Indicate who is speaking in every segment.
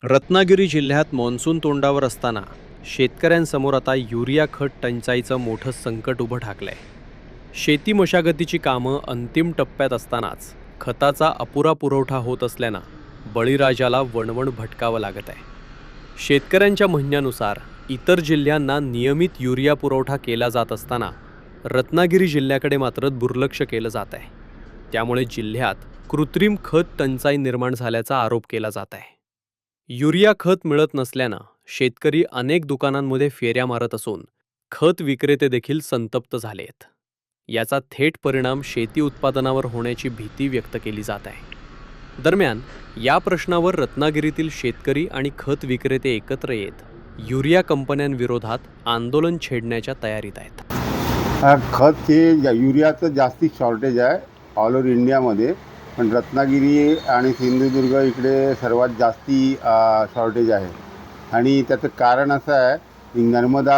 Speaker 1: रत्नागिरी जिल्ह्यात मान्सून तोंडावर असताना शेतकऱ्यांसमोर आता युरिया खत टंचाईचं मोठं संकट उभं ठाकलंय. शेती मशागतीची कामं अंतिम टप्प्यात असतानाच खताचा अपुरा पुरवठा होत असल्यानं बळीराजाला वणवण भटकावं लागत आहे. शेतकऱ्यांच्या म्हणण्यानुसार इतर जिल्ह्यांना नियमित युरिया पुरवठा केला जात असताना रत्नागिरी जिल्ह्याकडे मात्र दुर्लक्ष केलं जात आहे. त्यामुळे जिल्ह्यात कृत्रिम खत टंचाई निर्माण झाल्याचा आरोप केला जात आहे. युरिया खत मिळत नसल्यानं शेतकरी अनेक दुकानांमध्ये फेऱ्या मारत असून खत विक्रेते देखील संतप्त झालेत. याचा थेट परिणाम शेती उत्पादनावर होण्याची भीती व्यक्त केली जात आहे. दरम्यान या प्रश्नावर रत्नागिरीतील शेतकरी आणि खत विक्रेते एकत्र येत युरिया कंपन्यांविरोधात आंदोलन छेडण्याच्या तयारीत आहेत.
Speaker 2: खत हे युरियाचं जास्ती शॉर्टेज आहे ऑल ओव्हर इंडियामध्ये, पण रत्नागिरी आणि सिंधुदुर्ग इकडे सर्वात जास्ती शॉर्टेज आहे. आणि त्याचं कारण असं आहे की नर्मदा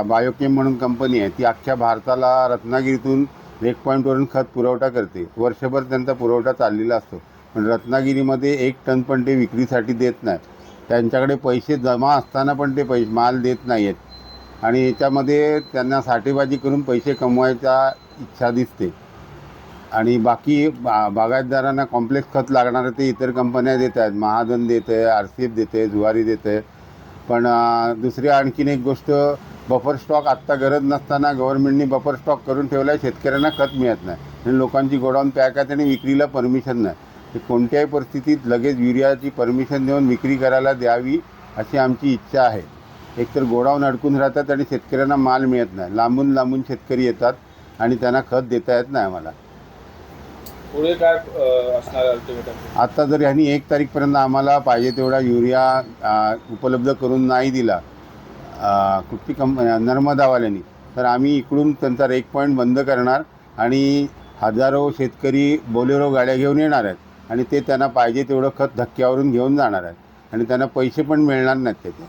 Speaker 2: बायोकेम म्हणून कंपनी आहे, ती अख्ख्या भारताला रत्नागिरीतून लेक पॉईंटवरून खत पुरवठा करते. वर्षभर त्यांचा पुरवठा चाललेला असतो, पण रत्नागिरीमध्ये 1 टन पण ते विक्रीसाठी देत नाहीत. त्यांच्याकडे पैसे जमा असताना पण ते माल देत नाही आहेत. आणि याच्यामध्ये त्यांना साठेबाजी करून पैसे कमवायचा इच्छा दिसते. आणि बाकी बागायतदारांना कॉम्प्लेक्स खत लागणारं ते इतर कंपन्या देत आहेत. महाजन देते, RCF देते, जुवारी देते. पण दुसरी आणखीन एक गोष्ट, बफर स्टॉक आत्ता गरज नसताना गव्हर्नमेंटनी बफर स्टॉक करून ठेवला आहे. शेतकऱ्यांना खत मिळत नाही आणि लोकांची गोडाऊन पॅक आहेत आणि विक्रीला परमिशन नाही. ते कोणत्याही परिस्थितीत लगेच युरियाची परमिशन देऊन विक्री करायला द्यावी अशी आमची इच्छा आहे. एकतर गोडाऊन अडकून राहतात आणि शेतकऱ्यांना माल मिळत नाही. लांबून लांबून शेतकरी येतात आणि त्यांना खत देता येत नाही आम्हाला.
Speaker 3: पुढे काय असणार अल्टिमेटम?
Speaker 2: आता जर ह्यांनी 1 तारीखपर्यंत आम्हाला पाहिजे तेवढा युरिया उपलब्ध करून नाही दिला कुठली नर्मदावाल्यांनी, तर आम्ही इकडून त्यांचा रेक पॉईंट बंद करणार आणि हजारो शेतकरी बोलेरो गाड्या घेऊन येणार आहेत आणि ते त्यांना पाहिजे तेवढं खत धक्क्यावरून घेऊन जाणार आहेत आणि त्यांना पैसे पण मिळणार नाहीत त्याचे.